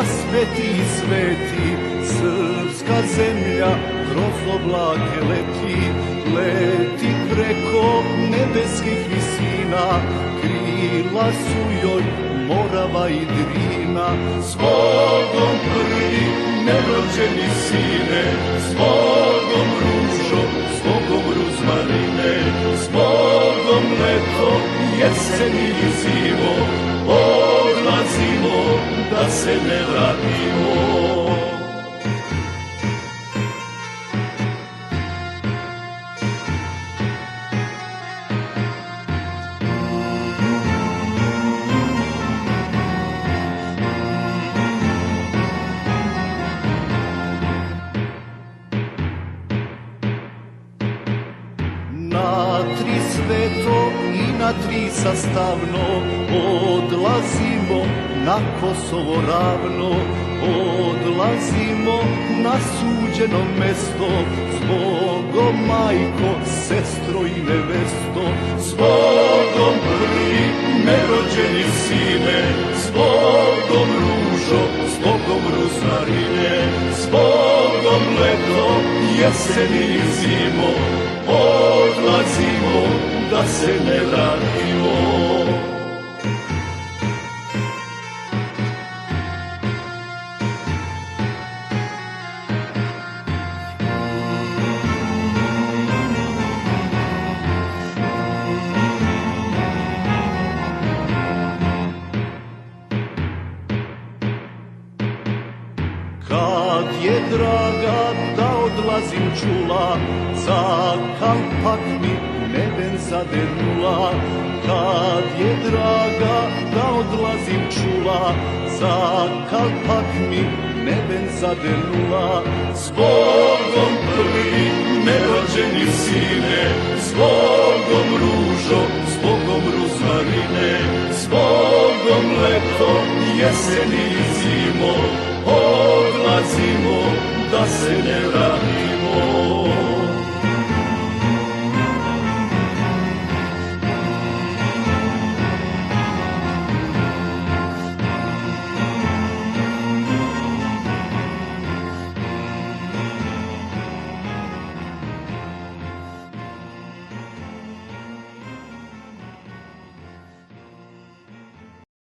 sveti sveti, srpska zemlja kroz oblake leti, leti preko nebeskih visina, krila su joj Morava i Drina. Zbogom prvi nerođeni sine, zbogom ružo, zbogom ruzmarine, zbogom leto, jeseni i zimo, odlazimo da se ne vratimo. Na tri sveto i na tri sastavno odlazimo na Kosovo ravno, odlazimo na suđeno mesto, zbogom majko, sestro i nevesto, zbogom prvi nerođeni sine, zbogom ružo, zbogom ruzmarine, zbogom leto, jeseni i zimo, odlazimo da se ne vratimo. Kad je draga da odlazim čula, za kalpak mi neben zadenula. Kad je draga da odlazim čula, za kalpak mi neben zadenula. Zbogom prvi nerođeni sine, zbogom ružo, zbogom ruzmarine, zbogom leto, jeseni i zimo, odlazimo da se ne vratimo.